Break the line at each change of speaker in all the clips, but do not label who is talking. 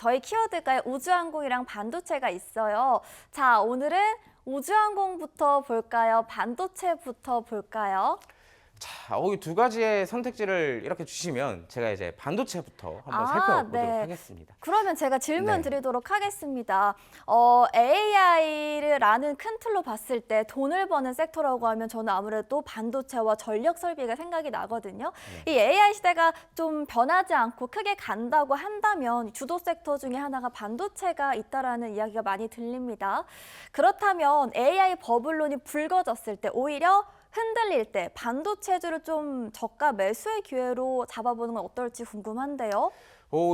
저희 키워드가에 우주항공이랑 반도체가 있어요. 자, 오늘은 우주항공부터 볼까요? 반도체부터 볼까요?
자, 이 두 가지의 선택지를 이렇게 주시면 제가 이제 반도체부터 한번 살펴보도록
네.
하겠습니다.
그러면 제가 질문
네.
드리도록 하겠습니다. AI라는 큰 틀로 봤을 때 돈을 버는 섹터라고 하면 저는 아무래도 반도체와 전력 설비가 생각이 나거든요. 이 AI 시대가 좀 변하지 않고 크게 간다고 한다면 주도 섹터 중에 하나가 반도체가 있다라는 이야기가 많이 들립니다. 그렇다면 AI 버블론이 불거졌을 때 오히려 흔들릴 때 반도체주를 좀 저가 매수의 기회로 잡아보는 건 어떨지 궁금한데요.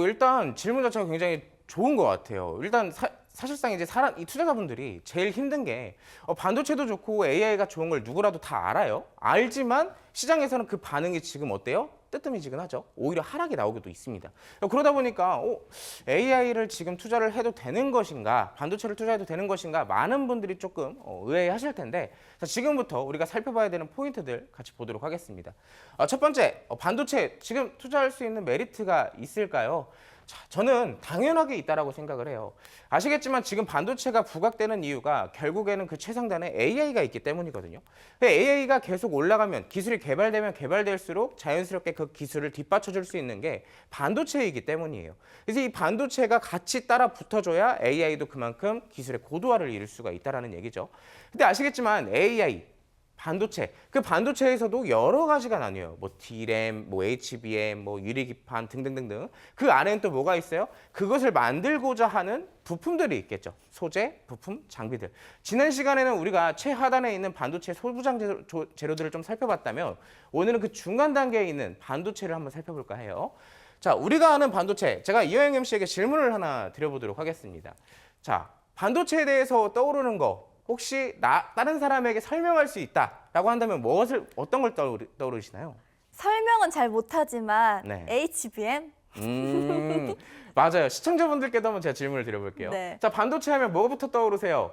일단 질문 자체가 굉장히 좋은 것 같아요. 일단 사실상 이제 이 투자자분들이 제일 힘든 게 반도체도 좋고 AI가 좋은 걸 누구라도 다 알아요. 알지만 시장에서는 그 반응이 지금 어때요? 뜨뜻미지근하죠. 오히려 하락이 나오기도 있습니다. 그러다 보니까 AI를 지금 투자를 해도 되는 것인가, 반도체를 투자해도 되는 것인가, 많은 분들이 조금 의아해하실 텐데, 자, 지금부터 우리가 살펴봐야 되는 포인트들 같이 보도록 하겠습니다. 첫 번째, 반도체 지금 투자할 수 있는 메리트가 있을까요? 자, 저는 당연하게 있다라고 생각을 해요. 아시겠지만 지금 반도체가 부각되는 이유가 결국에는 그 최상단에 AI가 있기 때문이거든요. AI가 계속 올라가면 기술이 개발되면 개발될수록 자연스럽게 그 기술을 뒷받쳐줄 수 있는 게 반도체이기 때문이에요. 그래서 이 반도체가 같이 따라 붙어줘야 AI도 그만큼 기술의 고도화를 이룰 수가 있다는 얘기죠. 근데 아시겠지만 AI, 반도체, 그 반도체에서도 여러 가지가 나뉘어요. 뭐 D램, 뭐 HBM, 뭐 유리기판 등등등등. 그 안에는 또 뭐가 있어요? 그것을 만들고자 하는 부품들이 있겠죠. 소재, 부품, 장비들. 지난 시간에는 우리가 최하단에 있는 반도체 소부장 재료들을 좀 살펴봤다면 오늘은 그 중간 단계에 있는 반도체를 한번 살펴볼까 해요. 자, 우리가 아는 반도체, 제가 이영영 MC에게 질문을 하나 드려보도록 하겠습니다. 자, 반도체에 대해서 떠오르는 거 혹시 다른 사람에게 설명할 수 있다라고 한다면 어떤 걸 떠오르시나요?
설명은 잘 못하지만
네.
HBM?
맞아요. 시청자분들께도 한번 제가 질문을 드려볼게요.
네.
자, 반도체 하면 뭐부터 떠오르세요?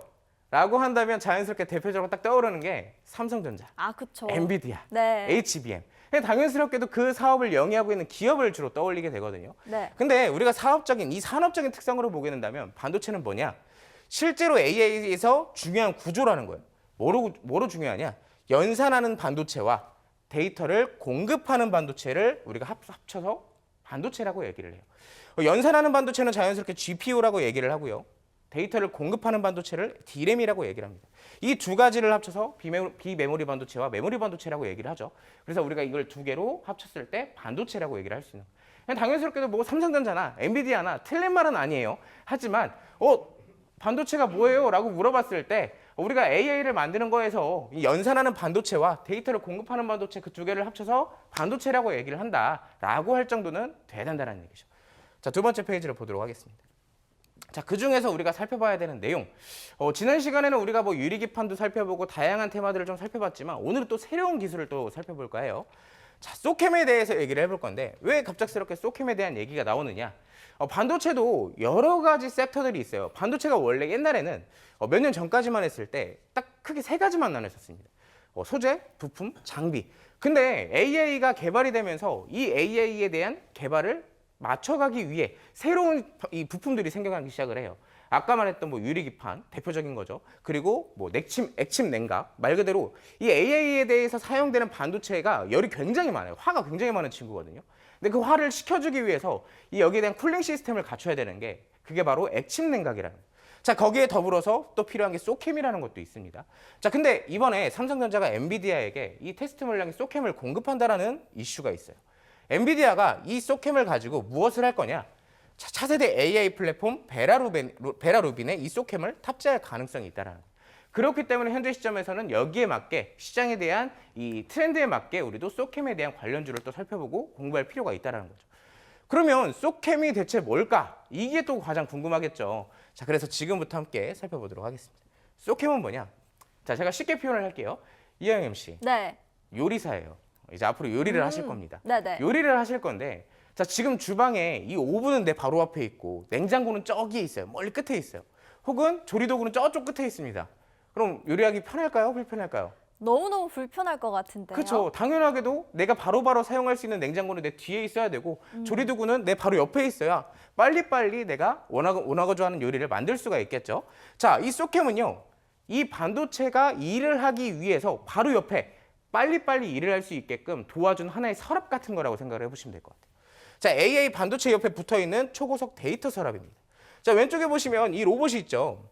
라고 한다면 자연스럽게 대표적으로 딱 떠오르는 게 삼성전자,
아, 그쵸.
엔비디아,
네.
HBM. 당연스럽게도 그 사업을 영위하고 있는 기업을 주로 떠올리게 되거든요.
네.
근데 우리가 이 산업적인 특성으로 보게 된다면 반도체는 뭐냐? 실제로 AI에서 중요한 구조라는 거예요. 뭐로 중요하냐? 연산하는 반도체와 데이터를 공급하는 반도체를 우리가 합쳐서 반도체라고 얘기를 해요. 연산하는 반도체는 자연스럽게 GPU라고 얘기를 하고요. 데이터를 공급하는 반도체를 D램이라고 얘기를 합니다. 이 두 가지를 합쳐서 비메모리 반도체와 메모리 반도체라고 얘기를 하죠. 그래서 우리가 이걸 두 개로 합쳤을 때 반도체라고 얘기를 할 수 있는 거예요. 당연스럽게도 뭐 삼성전자나 엔비디아나 틀린 말은 아니에요. 하지만 반도체가 뭐예요? 라고 물어봤을 때 우리가 AI를 만드는 거에서 이 연산하는 반도체와 데이터를 공급하는 반도체 그 두 개를 합쳐서 반도체라고 얘기를 한다라고 할 정도는 대단하다는 얘기죠. 자, 두 번째 페이지를 보도록 하겠습니다. 자, 그 중에서 우리가 살펴봐야 되는 내용. 지난 시간에는 우리가 뭐 유리기판도 살펴보고 다양한 테마들을 좀 살펴봤지만 오늘은 또 새로운 기술을 또 살펴볼까 해요. 자, 소캠에 대해서 얘기를 해볼 건데 왜 갑작스럽게 소캠에 대한 얘기가 나오느냐? 반도체도 여러 가지 섹터들이 있어요. 반도체가 원래 옛날에는 몇 년 전까지만 했을 때 딱 크게 세 가지만 나눴었습니다. 소재, 부품, 장비. 근데 AI가 개발이 되면서 이 AI에 대한 개발을 맞춰가기 위해 새로운 이 부품들이 생겨나기 시작을 해요. 아까 말했던 뭐 유리기판 대표적인 거죠. 그리고 뭐 액침 냉각 말 그대로 이 AI에 대해서 사용되는 반도체가 열이 굉장히 많아요. 화가 굉장히 많은 친구거든요. 근데 그 화를 식혀주기 위해서 여기에 대한 쿨링 시스템을 갖춰야 되는 게 그게 바로 액침 냉각이라는 거예요. 자, 거기에 더불어서 또 필요한 게 소캠이라는 것도 있습니다. 자, 근데 이번에 삼성전자가 엔비디아에게 이 테스트 물량의 소캠을 공급한다라는 이슈가 있어요. 엔비디아가 이 소캠을 가지고 무엇을 할 거냐? 자, 차세대 AI 플랫폼 베라루빈에 이 소캠을 탑재할 가능성이 있다라는 거예요. 그렇기 때문에 현재 시점에서는 여기에 맞게 시장에 대한 이 트렌드에 맞게 우리도 소캠에 대한 관련주를 또 살펴보고 공부할 필요가 있다는 거죠. 그러면 소캠이 대체 뭘까? 이게 또 가장 궁금하겠죠. 자, 그래서 지금부터 함께 살펴보도록 하겠습니다. 소캠은 뭐냐? 자, 제가 쉽게 표현을 할게요. 이영 MC,
네.
요리사예요. 이제 앞으로 요리를 하실 겁니다.
네네.
요리를 하실 건데 자, 지금 주방에 이 오븐은 내 바로 앞에 있고 냉장고는 저기에 있어요. 멀리 끝에 있어요. 혹은 조리도구는 저쪽 끝에 있습니다. 그럼 요리하기 편할까요? 불편할까요?
너무너무 불편할 것 같은데요.
그렇죠. 당연하게도 내가 바로바로 사용할 수 있는 냉장고는 내 뒤에 있어야 되고 조리도구는 내 바로 옆에 있어야 빨리빨리 내가 원하고자 하는 요리를 만들 수가 있겠죠. 자, 이 소캠은요. 이 반도체가 일을 하기 위해서 바로 옆에 빨리빨리 일을 할 수 있게끔 도와준 하나의 서랍 같은 거라고 생각을 해보시면 될 것 같아요. 자, AA 반도체 옆에 붙어있는 초고속 데이터 서랍입니다. 자, 왼쪽에 보시면 이 로봇이 있죠.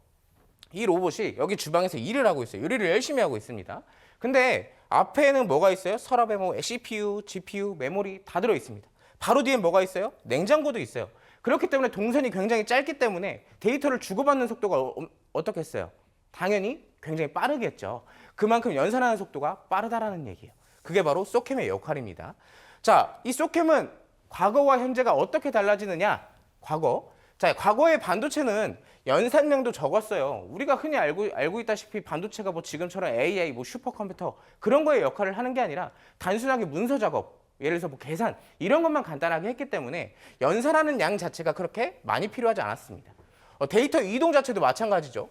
이 로봇이 여기 주방에서 일을 하고 있어요. 요리를 열심히 하고 있습니다. 근데 앞에는 뭐가 있어요? 서랍에 뭐 CPU, GPU, 메모리 다 들어 있습니다. 바로 뒤에 뭐가 있어요? 냉장고도 있어요. 그렇기 때문에 동선이 굉장히 짧기 때문에 데이터를 주고받는 속도가 어떻게 했어요? 당연히 굉장히 빠르겠죠. 그만큼 연산하는 속도가 빠르다라는 얘기예요. 그게 바로 소캠의 역할입니다. 자, 이 소캠은 과거와 현재가 어떻게 달라지느냐? 과거의 반도체는 연산량도 적었어요. 우리가 흔히 알고 있다시피 반도체가 뭐 지금처럼 AI, 뭐 슈퍼컴퓨터 그런 거에 역할을 하는 게 아니라 단순하게 문서 작업, 예를 들어서 뭐 계산 이런 것만 간단하게 했기 때문에 연산하는 양 자체가 그렇게 많이 필요하지 않았습니다. 데이터 이동 자체도 마찬가지죠.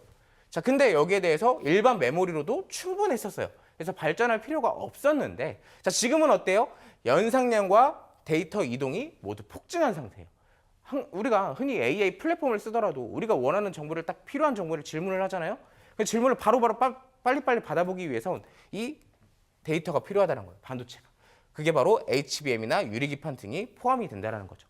자, 근데 여기에 대해서 일반 메모리로도 충분했었어요. 그래서 발전할 필요가 없었는데, 자, 지금은 어때요? 연산량과 데이터 이동이 모두 폭증한 상태예요. 우리가 흔히 AI 플랫폼을 쓰더라도 우리가 원하는 정보를 딱 필요한 정보를 질문을 하잖아요. 그 질문을 바로바로 빨리빨리 받아보기 위해선 이 데이터가 필요하다는 거예요. 반도체가. 그게 바로 HBM이나 유리기판 등이 포함이 된다는 거죠.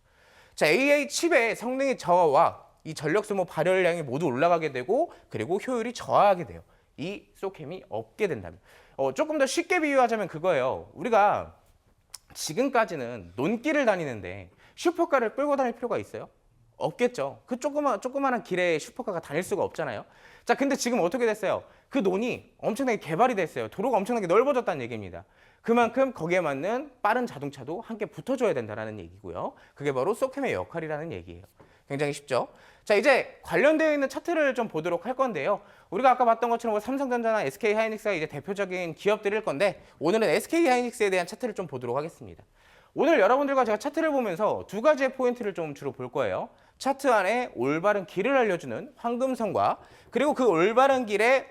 자, AI 칩의 성능의 저하와 이 전력 소모 발열량이 모두 올라가게 되고 그리고 효율이 저하하게 돼요. 이 소캠이 없게 된다면. 조금 더 쉽게 비유하자면 그거예요. 우리가 지금까지는 논길을 다니는데 슈퍼카를 끌고 다닐 필요가 있어요? 없겠죠. 그 조그만한 길에 슈퍼카가 다닐 수가 없잖아요. 자, 근데 지금 어떻게 됐어요? 그 논이 엄청나게 개발이 됐어요. 도로가 엄청나게 넓어졌다는 얘기입니다. 그만큼 거기에 맞는 빠른 자동차도 함께 붙어줘야 된다는 얘기고요. 그게 바로 소캠의 역할이라는 얘기예요. 굉장히 쉽죠? 자, 이제 관련되어 있는 차트를 좀 보도록 할 건데요. 우리가 아까 봤던 것처럼 뭐 삼성전자나 SK하이닉스가 이제 대표적인 기업들일 건데 오늘은 SK하이닉스에 대한 차트를 좀 보도록 하겠습니다. 오늘 여러분들과 제가 차트를 보면서 두 가지의 포인트를 좀 주로 볼 거예요. 차트 안에 올바른 길을 알려주는 황금선과 그리고 그 올바른 길에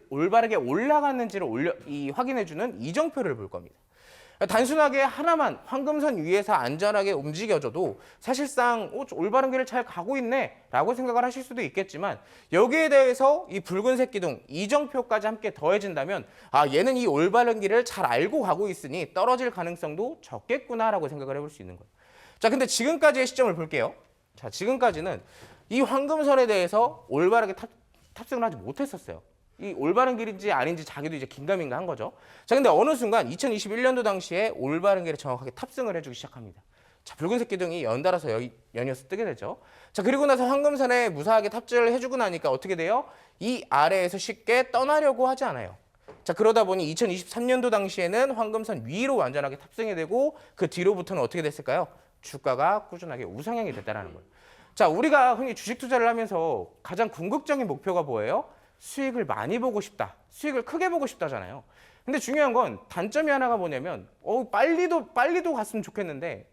올바르게 올라갔는지를 확인해주는 이정표를 볼 겁니다. 단순하게 하나만 황금선 위에서 안전하게 움직여줘도 사실상 올바른 길을 잘 가고 있네 라고 생각을 하실 수도 있겠지만 여기에 대해서 이 붉은색 기둥 이정표까지 함께 더해진다면 얘는 이 올바른 길을 잘 알고 가고 있으니 떨어질 가능성도 적겠구나 라고 생각을 해볼 수 있는 거예요. 자, 근데 지금까지의 시점을 볼게요. 자, 지금까지는 이 황금선에 대해서 올바르게 탑승을 하지 못했었어요. 이 올바른 길인지 아닌지 자기도 이제 긴가민가 한 거죠. 자, 근데 어느 순간 2021년도 당시에 올바른 길에 정확하게 탑승을 해주기 시작합니다. 자, 붉은색 기둥이 연달아서 연이어서 뜨게 되죠. 자, 그리고 나서 황금선에 무사하게 탑재를 해주고 나니까 어떻게 돼요? 이 아래에서 쉽게 떠나려고 하지 않아요. 자, 그러다 보니 2023년도 당시에는 황금선 위로 완전하게 탑승이 되고 그 뒤로부터는 어떻게 됐을까요? 주가가 꾸준하게 우상향이 됐다는 거예요. 자, 우리가 흔히 주식 투자를 하면서 가장 궁극적인 목표가 뭐예요? 수익을 많이 보고 싶다, 수익을 크게 보고 싶다잖아요. 근데 중요한 건 단점이 하나가 뭐냐면 빨리도 갔으면 좋겠는데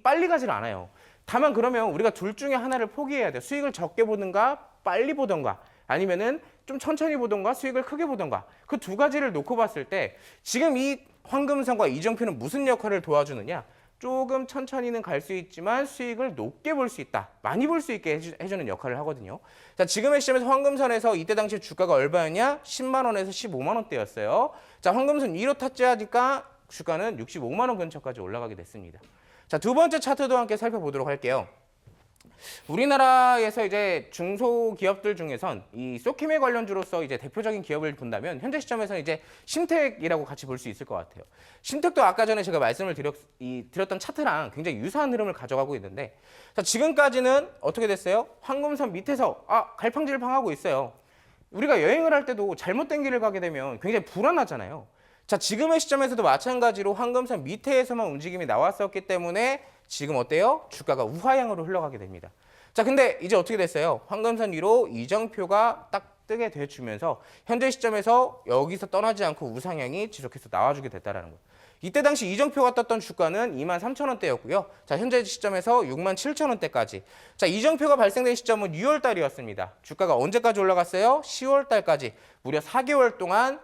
빨리 가질 않아요. 다만 그러면 우리가 둘 중에 하나를 포기해야 돼요. 수익을 적게 보든가 빨리 보든가 아니면은 좀 천천히 보든가 수익을 크게 보든가 그 두 가지를 놓고 봤을 때 지금 이 황금선과 이정표는 무슨 역할을 도와주느냐? 조금 천천히는 갈 수 있지만 수익을 높게 볼 수 있다. 많이 볼 수 있게 해주는 역할을 하거든요. 자, 지금의 시점에서 황금선에서 이때 당시 주가가 얼마였냐? 10만 원에서 15만 원대였어요. 자, 황금선 위로 탑재하니까 주가는 65만 원 근처까지 올라가게 됐습니다. 자, 두 번째 차트도 함께 살펴보도록 할게요. 우리나라에서 이제 중소기업들 중에선 이 소킴에 관련주로서 이제 대표적인 기업을 본다면 현재 시점에서는 이제 신텍이라고 같이 볼 수 있을 것 같아요. 신텍도 아까 전에 제가 말씀을 드렸던 차트랑 굉장히 유사한 흐름을 가져가고 있는데 자, 지금까지는 어떻게 됐어요? 황금선 밑에서 갈팡질팡하고 있어요. 우리가 여행을 할 때도 잘못된 길을 가게 되면 굉장히 불안하잖아요. 자, 지금의 시점에서도 마찬가지로 황금선 밑에서만 움직임이 나왔었기 때문에 지금 어때요? 주가가 우하향으로 흘러가게 됩니다. 자, 근데 이제 어떻게 됐어요? 황금선 위로 이정표가 딱 뜨게 돼주면서 현재 시점에서 여기서 떠나지 않고 우상향이 지속해서 나와주게 됐다는 거예요. 이때 당시 이정표가 떴던 주가는 23,000원대였고요. 자, 현재 시점에서 67,000원대까지. 자, 이정표가 발생된 시점은 6월 달이었습니다. 주가가 언제까지 올라갔어요? 10월 달까지. 무려 4개월 동안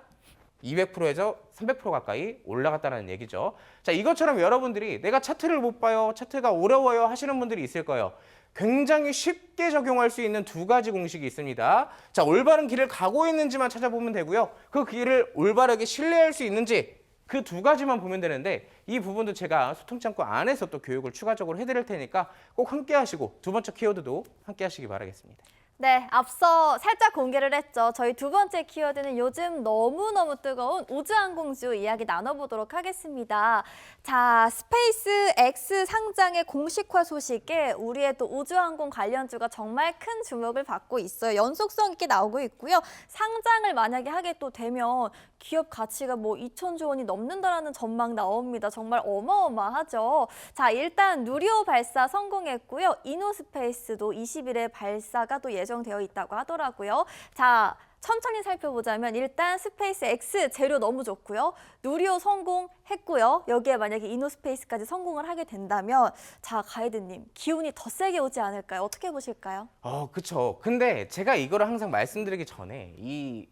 200%에서 300% 가까이 올라갔다는 얘기죠. 자, 이것처럼 여러분들이 내가 차트를 못 봐요, 차트가 어려워요 하시는 분들이 있을 거예요. 굉장히 쉽게 적용할 수 있는 두 가지 공식이 있습니다. 자, 올바른 길을 가고 있는지만 찾아보면 되고요. 그 길을 올바르게 신뢰할 수 있는지 그 두 가지만 보면 되는데 이 부분도 제가 소통창고 안에서 또 교육을 추가적으로 해드릴 테니까 꼭 함께 하시고 두 번째 키워드도 함께 하시기 바라겠습니다.
네, 앞서 살짝 공개를 했죠. 저희 두 번째 키워드는 요즘 너무너무 뜨거운 우주항공주 이야기 나눠보도록 하겠습니다. 자, 스페이스 X 상장의 공식화 소식에 우리의 또 우주항공 관련주가 정말 큰 주목을 받고 있어요. 연속성 있게 나오고 있고요. 상장을 만약에 하게 또 되면 기업 가치가 뭐 2,000조 원이 넘는다라는 전망 나옵니다. 정말 어마어마하죠. 자, 일단 누리호 발사 성공했고요. 이노스페이스도 20일에 발사가 또 예정되어 있다고 하더라고요. 자, 천천히 살펴보자면 일단 스페이스 X 재료 너무 좋고요. 누리호 성공했고요. 여기에 만약에 이노스페이스까지 성공을 하게 된다면 자, 가이드님 기운이 더 세게 오지 않을까요? 어떻게 보실까요?
그쵸. 근데 제가 이거를 항상 말씀드리기 전에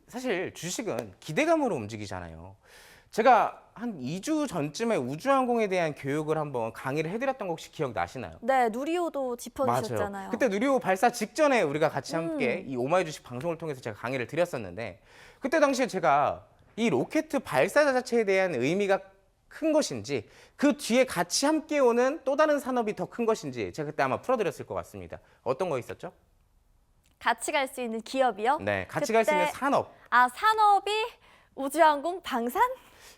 사실 주식은 기대감으로 움직이잖아요. 제가 한 2주 전쯤에 우주항공에 대한 교육을 한번 강의를 해드렸던 거 혹시 기억나시나요?
네, 누리호도 짚어주셨잖아요.
맞아요. 그때 누리호 발사 직전에 우리가 같이 함께 이 오마이 주식 방송을 통해서 제가 강의를 드렸었는데 그때 당시에 제가 이 로켓 발사 자체에 대한 의미가 큰 것인지 그 뒤에 같이 함께 오는 또 다른 산업이 더 큰 것인지 제가 그때 아마 풀어드렸을 것 같습니다. 어떤 거 있었죠?
같이 갈 수 있는 기업이요?
네, 같이 갈 수 있는 산업.
아, 산업이 우주항공 방산?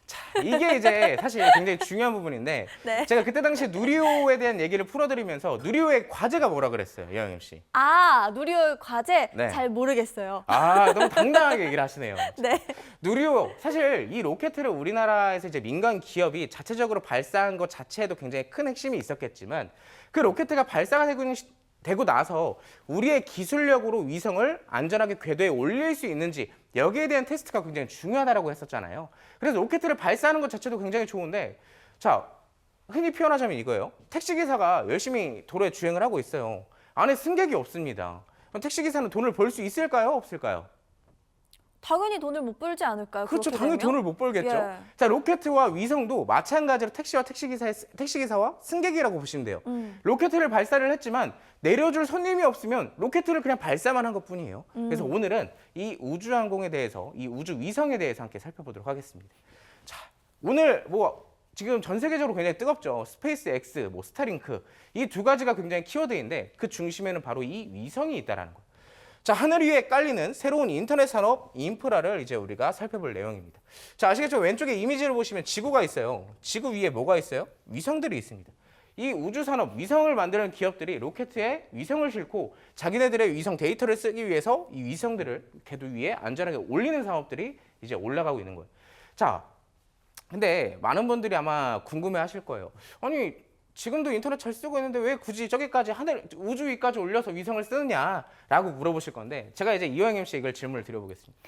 자, 이게 이제 사실 굉장히 중요한 부분인데
네.
제가 그때 당시에 누리호에 대한 얘기를 풀어드리면서 누리호의 과제가 뭐라 그랬어요, 여영 씨?
아, 누리호 과제
네.
잘 모르겠어요.
아, 너무 당당하게 얘기를 하시네요.
네.
누리호 사실 이 로켓을 우리나라에서 이제 민간 기업이 자체적으로 발사한 것 자체에도 굉장히 큰 핵심이 있었겠지만 그 로켓가 발사가 되고 나서 우리의 기술력으로 위성을 안전하게 궤도에 올릴 수 있는지 여기에 대한 테스트가 굉장히 중요하다고 했었잖아요. 그래서 로켓을 발사하는 것 자체도 굉장히 좋은데 자, 흔히 표현하자면 이거예요. 택시기사가 열심히 도로에 주행을 하고 있어요. 안에 승객이 없습니다. 그럼 택시기사는 돈을 벌 수 있을까요? 없을까요?
당연히 돈을 못 벌지 않을까요?
그렇죠.
그렇게
당연히
되면?
돈을 못 벌겠죠.
예.
자, 로켓과 위성도 마찬가지로 택시기사와 승객이라고 보시면 돼요. 로켓을 발사를 했지만 내려줄 손님이 없으면 로켓을 그냥 발사만 한 것뿐이에요. 그래서 오늘은 이 우주항공에 대해서, 이 우주위성에 대해서 함께 살펴보도록 하겠습니다. 자, 오늘 지금 전 세계적으로 굉장히 뜨겁죠. 스페이스 X, 스타링크 이 두 가지가 굉장히 키워드인데 그 중심에는 바로 이 위성이 있다라는 거예요. 자, 하늘 위에 깔리는 새로운 인터넷 산업 인프라를 이제 우리가 살펴볼 내용입니다. 자, 아시겠죠? 왼쪽에 이미지를 보시면 지구가 있어요. 지구 위에 뭐가 있어요? 위성들이 있습니다. 이 우주 산업, 위성을 만드는 기업들이 로켓에 위성을 싣고 자기네들의 위성 데이터를 쓰기 위해서 이 위성들을 궤도 위에 안전하게 올리는 산업들이 이제 올라가고 있는 거예요. 자, 근데 많은 분들이 아마 궁금해 하실 거예요. 아니, 지금도 인터넷 잘 쓰고 있는데 왜 굳이 저기까지 우주 위까지 올려서 위성을 쓰느냐라고 물어보실 건데 제가 이제 이호영 MC 이걸 질문을 드려보겠습니다.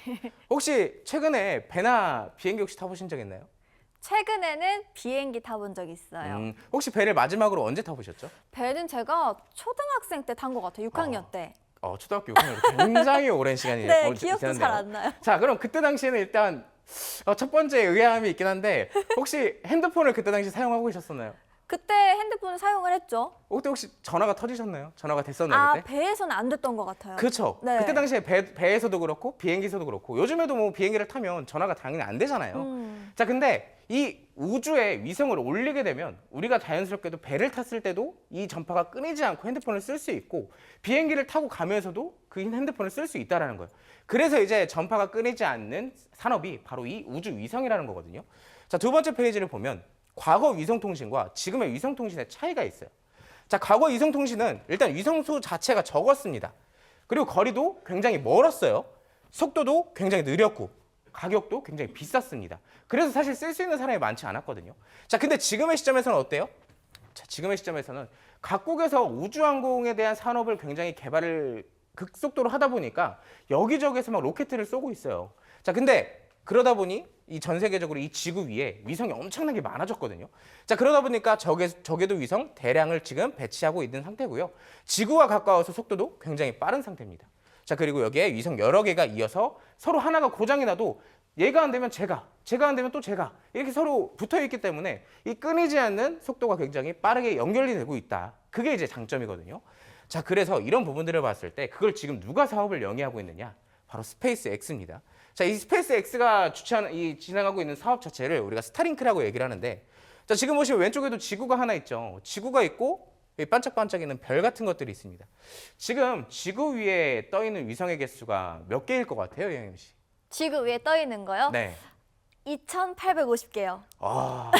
혹시 최근에 배나 비행기 혹시 타보신 적 있나요?
최근에는 비행기 타본 적 있어요.
혹시 배를 마지막으로 언제 타보셨죠?
배는 제가 초등학생 때 탄 것 같아요. 6학년 때.
초등학교 6학년 굉장히 오랜 시간이
네,
지났네요.
기억도 잘 안 나요.
자, 그럼 그때 당시에는 일단 첫 번째 의아함이 있긴 한데 혹시 핸드폰을 그때 당시 사용하고 계셨었나요?
그때 핸드폰을 사용을 했죠.
그때 혹시 전화가 터지셨나요? 전화가 됐었나요
아,
그때?
배에서는 안 됐던 것 같아요.
그렇죠.
네.
그때 당시에 배에서도 그렇고 비행기에서도 그렇고 요즘에도 뭐 비행기를 타면 전화가 당연히 안 되잖아요. 자, 근데 이 우주에 위성을 올리게 되면 우리가 자연스럽게도 배를 탔을 때도 이 전파가 끊이지 않고 핸드폰을 쓸 수 있고 비행기를 타고 가면서도 그 핸드폰을 쓸 수 있다라는 거예요. 그래서 이제 전파가 끊이지 않는 산업이 바로 이 우주 위성이라는 거거든요. 자, 두 번째 페이지를 보면 과거 위성통신과 지금의 위성통신의 차이가 있어요. 자, 과거 위성통신은 일단 위성수 자체가 적었습니다. 그리고 거리도 굉장히 멀었어요. 속도도 굉장히 느렸고 가격도 굉장히 비쌌습니다. 그래서 사실 쓸 수 있는 사람이 많지 않았거든요. 자, 근데 지금의 시점에서는 어때요? 자, 지금의 시점에서는 각국에서 우주항공에 대한 산업을 굉장히 개발을 급속도로 하다 보니까 여기저기에서 막 로켓을 쏘고 있어요. 자, 근데 그러다 보니 이 전 세계적으로 이 지구 위에 위성이 엄청나게 많아졌거든요. 자, 그러다 보니까 적에도 위성 대량을 지금 배치하고 있는 상태고요. 지구와 가까워서 속도도 굉장히 빠른 상태입니다. 자, 그리고 여기에 위성 여러 개가 이어서 서로 하나가 고장이 나도 얘가 안 되면 제가 안 되면 또 제가 이렇게 서로 붙어 있기 때문에 이 끊이지 않는 속도가 굉장히 빠르게 연결이 되고 있다. 그게 이제 장점이거든요. 자, 그래서 이런 부분들을 봤을 때 그걸 지금 누가 사업을 영위하고 있느냐? 바로 스페이스 X입니다. 자, 이 스페이스 X가 진행하고 있는 사업 자체를 우리가 스타링크라고 얘기를 하는데, 자, 지금 보시면 왼쪽에도 지구가 하나 있죠. 지구가 있고 반짝반짝이는 별 같은 것들이 있습니다. 지금 지구 위에 떠 있는 위성의 개수가 몇 개일 것 같아요, 영임 씨?
지구 위에 떠 있는 거요?
네.
2,850개요.
아,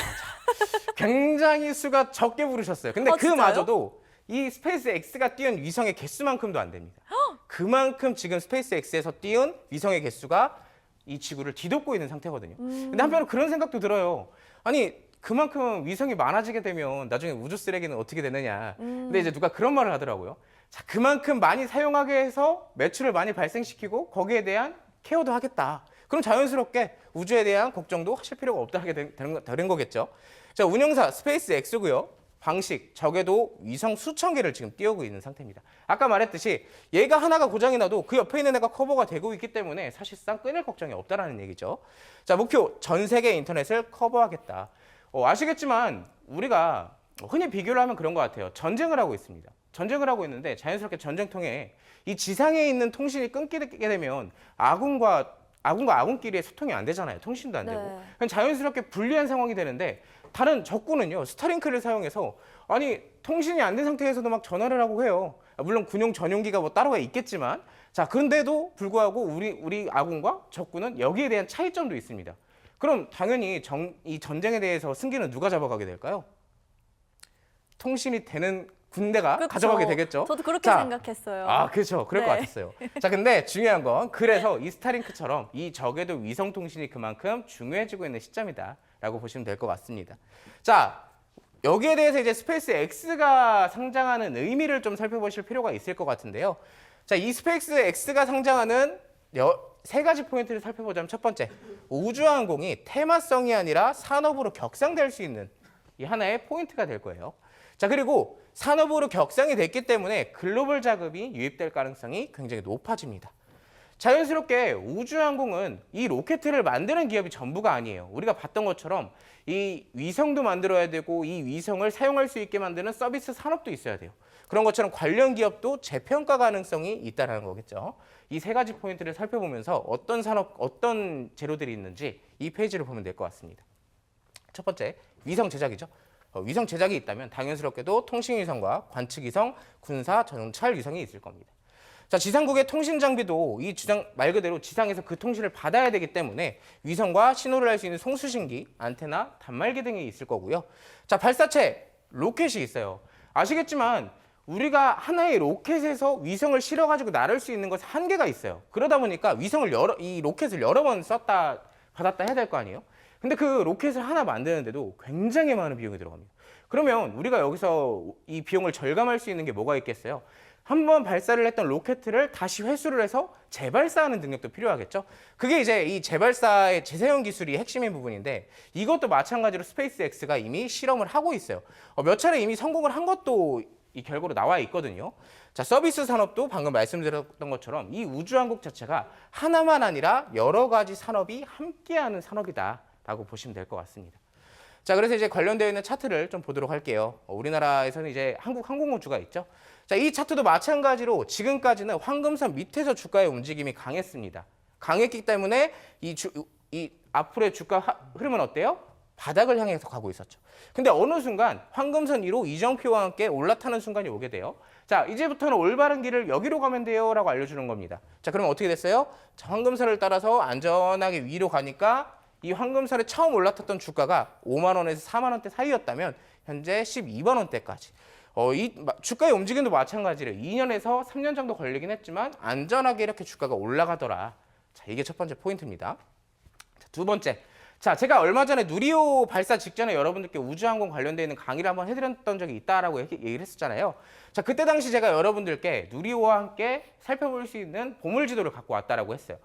굉장히 수가 적게 부르셨어요. 근데
진짜요?
그마저도 이 스페이스 X가 띄운 위성의 개수만큼도 안 됩니다. 그만큼 지금 스페이스 X에서 띄운 위성의 개수가 이 지구를 뒤덮고 있는 상태거든요. 근데 한편으로 그런 생각도 들어요. 아니, 그만큼 위성이 많아지게 되면 나중에 우주 쓰레기는 어떻게 되느냐. 근데 이제 누가 그런 말을 하더라고요. 자, 그만큼 많이 사용하게 해서 매출을 많이 발생시키고 거기에 대한 케어도 하겠다. 그럼 자연스럽게 우주에 대한 걱정도 하실 필요가 없다 하게 되는 거겠죠. 자, 운영사 스페이스 X고요. 방식, 적에도 위성 수천 개를 지금 띄우고 있는 상태입니다. 아까 말했듯이 얘가 하나가 고장이 나도 그 옆에 있는 애가 커버가 되고 있기 때문에 사실상 끊을 걱정이 없다라는 얘기죠. 자, 목표 전 세계 인터넷을 커버하겠다. 아시겠지만 우리가 흔히 비교를 하면 그런 것 같아요. 전쟁을 하고 있습니다. 전쟁을 하고 있는데 자연스럽게 전쟁통에 이 지상에 있는 통신이 끊기게 되면 아군과 아군끼리의 소통이 안 되잖아요. 통신도 안 되고.
네.
그럼 자연스럽게 불리한 상황이 되는데 다른 적군은요. 스타링크를 사용해서 아니 통신이 안 된 상태에서도 막 전화를 하고 해요. 물론 군용 전용기가 뭐 따로가 있겠지만 자, 그런데도 불구하고 우리 아군과 적군은 여기에 대한 차이점도 있습니다. 그럼 당연히 이 전쟁에 대해서 승기는 누가 잡아가게 될까요? 통신이 되는 군대가
그쵸.
가져가게 되겠죠.
저도 그렇게
자,
생각했어요.
아, 그렇죠. 그럴
네.
것 같았어요. 자, 근데 중요한 건 그래서 이 스타링크처럼 이 적에도 위성 통신이 그만큼 중요해지고 있는 시점이다라고 보시면 될 것 같습니다. 자, 여기에 대해서 이제 스페이스 X가 상장하는 의미를 좀 살펴보실 필요가 있을 것 같은데요. 자, 이 스페이스 X가 상장하는 세 가지 포인트를 살펴보자면 첫 번째, 우주항공이 테마성이 아니라 산업으로 격상될 수 있는 이 하나의 포인트가 될 거예요. 자, 그리고 산업으로 격상이 됐기 때문에 글로벌 자금이 유입될 가능성이 굉장히 높아집니다. 자연스럽게 우주항공은 이 로켓을 만드는 기업이 전부가 아니에요. 우리가 봤던 것처럼 이 위성도 만들어야 되고 이 위성을 사용할 수 있게 만드는 서비스 산업도 있어야 돼요. 그런 것처럼 관련 기업도 재평가 가능성이 있다는 거겠죠. 이 세 가지 포인트를 살펴보면서 어떤 산업, 어떤 재료들이 있는지 이 페이지를 보면 될 것 같습니다. 첫 번째, 위성 제작이죠. 위성 제작이 있다면 당연스럽게도 통신위성과 관측위성, 군사, 정찰 위성이 있을 겁니다. 자, 지상국의 통신 장비도 이 말 그대로 지상에서 그 통신을 받아야 되기 때문에 위성과 신호를 할 수 있는 송수신기, 안테나, 단말기 등이 있을 거고요. 자, 발사체, 로켓이 있어요. 아시겠지만 우리가 하나의 로켓에서 위성을 실어가지고 나를 수 있는 것은 한계가 있어요. 그러다 보니까 이 로켓을 여러 번 썼다 받았다 해야 될 거 아니에요? 근데 그 로켓을 하나 만드는데도 굉장히 많은 비용이 들어갑니다. 그러면 우리가 여기서 이 비용을 절감할 수 있는 게 뭐가 있겠어요? 한번 발사를 했던 로켓을 다시 회수를 해서 재발사하는 능력도 필요하겠죠. 그게 이제 이 재발사의 재사용 기술이 핵심인 부분인데 이것도 마찬가지로 스페이스 X가 이미 실험을 하고 있어요. 몇 차례 이미 성공을 한 것도 이 결과로 나와 있거든요. 자, 서비스 산업도 방금 말씀드렸던 것처럼 이 우주항공 자체가 하나만 아니라 여러 가지 산업이 함께하는 산업이다라고 보시면 될 것 같습니다. 자, 그래서 이제 관련되어 있는 차트를 좀 보도록 할게요. 우리나라에서는 이제 한국 항공우주가 있죠. 자, 이 차트도 마찬가지로 지금까지는 황금선 밑에서 주가의 움직임이 강했습니다. 강했기 때문에 이 앞으로의 주가 흐름은 어때요? 바닥을 향해서 가고 있었죠. 근데 어느 순간 황금선 위로 이정표와 함께 올라타는 순간이 오게 돼요. 자, 이제부터는 올바른 길을 여기로 가면 돼요 라고 알려주는 겁니다. 자, 그럼 어떻게 됐어요? 자, 황금선을 따라서 안전하게 위로 가니까 이 황금선에 처음 올라탔던 주가가 5만 원에서 4만 원대 사이였다면 현재 12만 원대까지. 이 주가의 움직임도 마찬가지로 2년에서 3년 정도 걸리긴 했지만 안전하게 이렇게 주가가 올라가더라. 자, 이게 첫 번째 포인트입니다. 자, 두 번째. 자, 제가 얼마 전에 누리호 발사 직전에 여러분들께 우주항공 관련되어 있는 강의를 한번 해드렸던 적이 있다라고 얘기를 했었잖아요. 자, 그때 당시 제가 여러분들께 누리호와 함께 살펴볼 수 있는 보물지도를 갖고 왔다라고 했어요.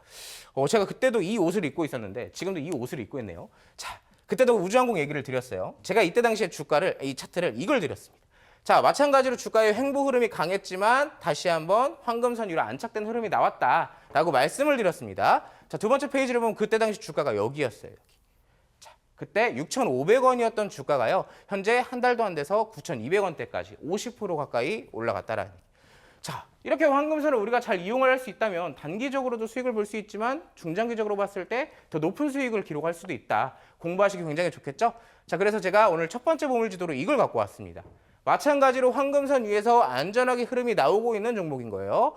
제가 그때도 이 옷을 입고 있었는데 지금도 이 옷을 입고 있네요. 자, 그때도 우주항공 얘기를 드렸어요. 제가 이때 당시에 이 차트를 이걸 드렸습니다. 자, 마찬가지로 주가의 횡보 흐름이 강했지만 다시 한번 황금선 위로 안착된 흐름이 나왔다라고 말씀을 드렸습니다. 자, 두 번째 페이지를 보면 그때 당시 주가가 여기였어요. 여기. 자, 그때 6,500원이었던 주가가요. 현재 한 달도 안 돼서 9,200원대까지 50% 가까이 올라갔다라는 얘기. 자, 이렇게 황금선을 우리가 잘 이용할 수 있다면 단기적으로도 수익을 볼 수 있지만 중장기적으로 봤을 때 더 높은 수익을 기록할 수도 있다. 공부하시기 굉장히 좋겠죠? 자, 그래서 제가 오늘 첫 번째 보물지도로 이걸 갖고 왔습니다. 마찬가지로 황금선 위에서 안전하게 흐름이 나오고 있는 종목인 거예요.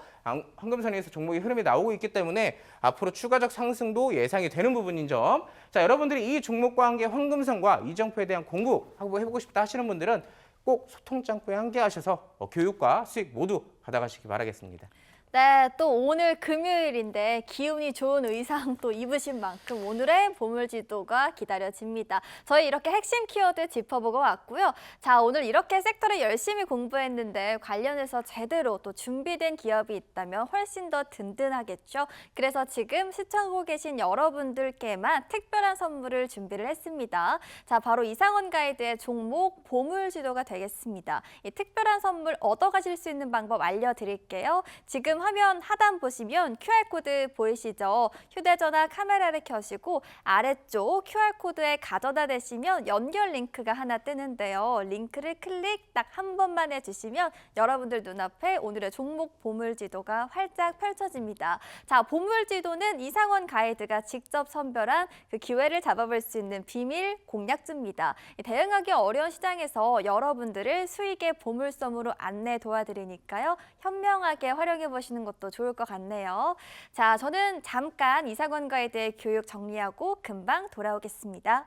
황금선 위에서 종목이 흐름이 나오고 있기 때문에 앞으로 추가적 상승도 예상이 되는 부분인 점. 자, 여러분들이 이 종목과 함께 황금선과 이정표에 대한 공부 해보고 싶다 하시는 분들은 꼭 소통짱구에 함께 하셔서 교육과 수익 모두 받아가시기 바라겠습니다.
네, 또 오늘 금요일인데 기운이 좋은 의상 또 입으신 만큼 오늘의 보물지도가 기다려집니다. 저희 이렇게 핵심 키워드 짚어보고 왔고요. 자, 오늘 이렇게 섹터를 열심히 공부했는데 관련해서 제대로 또 준비된 기업이 있다면 훨씬 더 든든하겠죠. 그래서 지금 시청하고 계신 여러분들께만 특별한 선물을 준비를 했습니다. 자, 바로 이상원 가이드의 종목 보물지도가 되겠습니다. 이 특별한 선물 얻어가실 수 있는 방법 알려드릴게요. 지금 화면 하단 보시면 QR코드 보이시죠? 휴대전화 카메라를 켜시고 아래쪽 QR코드에 가져다 대시면 연결 링크가 하나 뜨는데요. 링크를 클릭 딱 한 번만 해주시면 여러분들 눈앞에 오늘의 종목 보물지도가 활짝 펼쳐집니다. 자, 보물지도는 이상원 가이드가 직접 선별한 그 기회를 잡아볼 수 있는 비밀 공략주입니다. 대응하기 어려운 시장에서 여러분들을 수익의 보물섬으로 안내 도와드리니까요. 현명하게 활용해 보시는 것도 좋을 것 같네요. 자, 저는 잠깐 이상원 가이드의 교육 정리하고 금방 돌아오겠습니다.